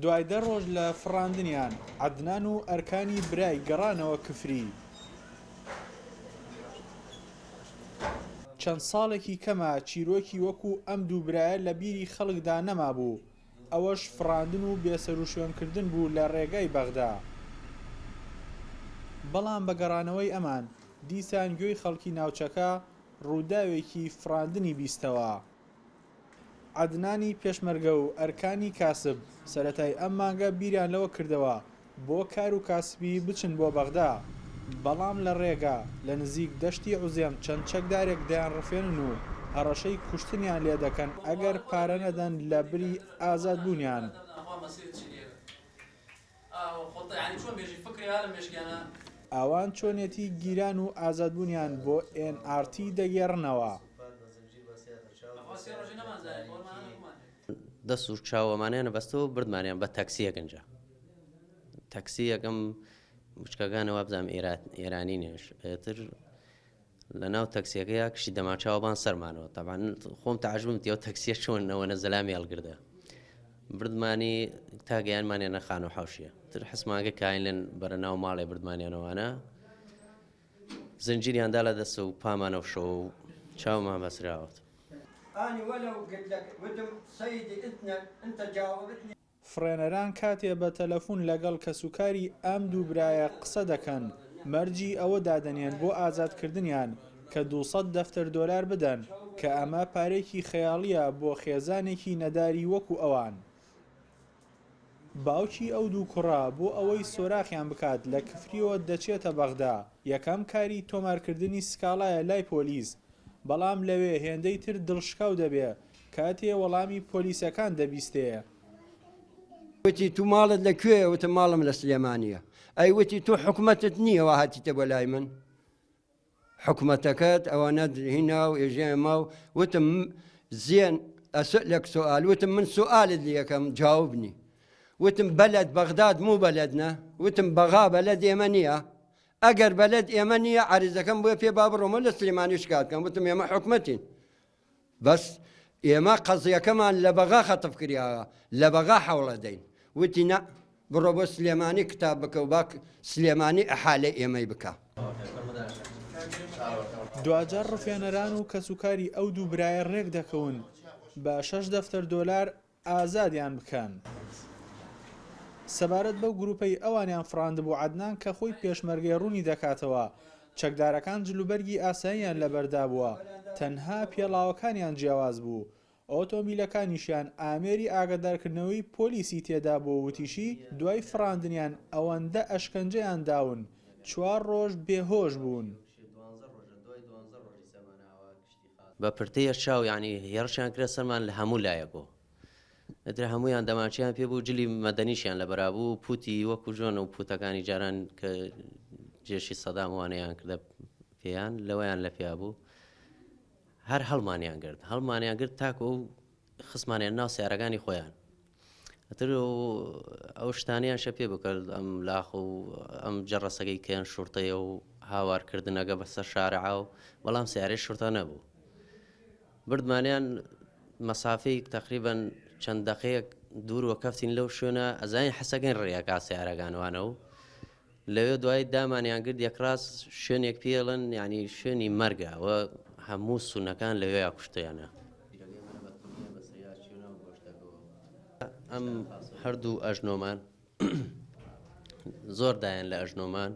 دوای 10 ڕۆژ لە فڕاندنیان عەدنان و ئەرکانی برای گەڕانەوە کفری. چەند ساڵێکی کەمە چیرۆکی وەکو ئەم دوو برایە لە بیری خەڵکدا نەمابوو، ئەوەش فڕاندن و بێسەروشوێنکردن بوو لە ڕێگای بەغدا. بەڵام بە گەڕانەوەی ئەمان دیسان گوێی خەڵکی ناوچەکە ڕووداوێکی فڕاندنی بیستەوە. عەدنانی پێشمەرگە و ئەرکانی کاسب سەرەتای ئەم مانگە بیریان لەوە کردەوە بۆ کار و کاسبی بچن بۆ بەغدا، بەڵام لە ڕێگا لە نزیک دەشتی عوزێم چەند چەکدارێک دەیانڕفێنن و هەڕەشەی کوشتنیان لێ دەکەن ئەگەر پارە نەدەن لە بری ئازادبوونیان. ئەوان چۆنێتی گیران و ئازادبوونیان بۆ NRT دەگێڕنەوە. دەست و چاوەمانیان بەستەوە بردمانیان بە تەکسیە گەنجە. تەکسی یەکەم بچکەکانەوە بزانام ئێرانی نێش ئێتر لە ناو تەکسیەکەی کشی دەماچاوەبان سەرمانەوە. تەبعاً خۆم تەعەجبم تێەوە تەکسیە چۆنەوە نەزەلامی هەڵگردە. بردمانی تا گەیانمانیانە خان و حەوشیە. تر حسماگە کاینلێن بەرە ناو ماڵێ بردمانیانەوەوانە زنجیریاندا لە دەستە و پامانە و شەوە و چاومان بەسراوەت. فرێنەران کاتێ بە تەلەفۆن لەگەڵ کەسوکاری ئەم دوو برایە قسە دەکەن مەرجی ئەوە دادەنێن بۆ ئازادکردنیان کە 200 دەفتەر دۆلار بدەن کە ئەمە پارێکی خەیاڵیە بۆ خێزانێکی نەداری وەکو ئەوان. باوکی ئەو دوو کوڕە بۆ ئەوەی سۆراخیان بکات لە کفریەوە دەچێتە بەغدا. یەکەم کاری تۆمارکردنی سکاڵایە لای پۆلیس، بەڵام لەوێ هێندەی تر دڵشکاو دەبێ کاتێ وەڵامی پۆلیسەکان دەبیستەیە. وتی تو ماڵت لەکوێ؟ وتم ماڵم لە سلێمانیە. ئەی وتی تو حکومەتت نییەوە هاتیتە بۆ لای من؟ حکومەتەکەت ئەوانە هینا و ئێژێمە و وتم زێن ئەسئلك سؤال. وتم من سؤالت لێ یەکەم جاوبنی. وتم بەلد بەغداد مو بەلدنە؟ وتم بەغا بەلد ئێمە نییە؟ ئەگەر بەلد ئێمە نییە عریزەکەم بۆ پێ با بڕۆمە لە سلێمانی شکاتکەم. وتم ئێمە حکومەتین، بەس ئێمە قەزیەکەمان لە بەغا خەتف کریاوە، لە بەغا حەوڵە دەین. وتی نە بڕۆ بۆ سلێمانی کتاب بکە و باک سلێمانی ئەحالە ئێمەی بکە. دوجار ڕفێنەران و کەسوکاری ئەو دوو برایە ڕێک دەکەون بە 6 دەفتەر دۆلار ئازادیان بکەن. سەبارەت بەو گروپەی ئەوانیان فڕاند بۆ عەدنان کە خۆی پێشمەرگەی ڕوونی دەکاتەوە چەکدارەکان جلوبەرگی ئاساییان لەبەردا بووە، تەنها پێڵاوەکانیان جیاواز بوو. ئۆتۆمیلەکانیشیان ئامێری ئاگادارکردنەوەی پۆلیسی تێدا بۆ وتیشی دوای فڕاندنیان ئەوەندە ئەشکەنجەیان داون 4 ڕۆژ بێهۆش بوون. بە پرتەیە چاو یعنی هێرشیان کرا سەرمان لە هەموو لایەکۆ. ئەتر هەموویان دەماچیان پێ بوو جلی مەدەنیشیان لە بەرابوو پوتی وەکو ژۆن و پوتەکانی جاران کە جێشی سەدام وانەیان کردە پێیان لەوەیان لە پێیا بوو. هەر هەڵمانیان گرت تاکە و خسمانیان ناو سیارەکانی خۆیان. ئەتر ئەو شتانیان شە پێ بکرد ئەم لاخ و ئەم جەڕەسەکەی کێن شورتەیە و هاوارکردنەکە بەسەر شارعا و بەڵام سیارەی شورتە نەبوو. بردمانیان مەسافەی تقریبەن چەند دەقەیەک دوورەوە کەفتین لەو شوێنە ئەزانین حەسەکەین ڕێیەکا سیارەکانوانە و لەوێ دوای دامانیان کرد یەکڕاست شوێنێک پێڵن یعنی شوێنی مەرگە و هەموو سونەکان لەوێ کوشتیانە. ئەم هەردوو ئەژنۆمان زۆر دایان لە ئەژنۆمان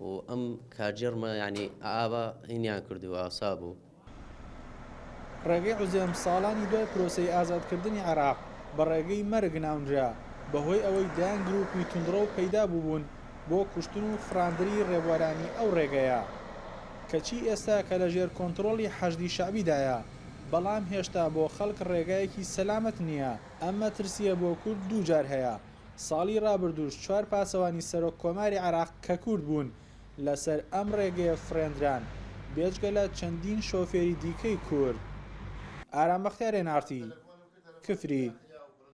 و ئەم کاجێڕمە ینی ئاوا هینیان کردو ئاسا بوو. ڕێگەی عوزێم ساڵانی دوای پرۆسەی ئازادکردنی عێراق بە ڕێگەی مەرگ ناونرا بەهۆی ئەوەی دایان گروپی توندڕە و پەیدا بووبوون بۆ کوشتن و فڕاندنی ڕێبوارانی ئەو ڕێگەیە کەچی ئێستا کە لە ژێر کۆنتڕۆڵی حەشدی شەعبیدایە، بەڵام هێشتا بۆ خەڵک ڕێگایەکی سەلامەت نییە. ئەم مەترسیە بۆ کورد دووجار هەیە. ساڵی ڕابردووش 4 پاسەوانی سەرۆک کۆماری عێراق کە کورد بوون لەسەر ئەم ڕێگەیە فرێندران بێجگە لە چەندین شۆفێری دیکەی کورد. ئارام بەختیار NRT کفری.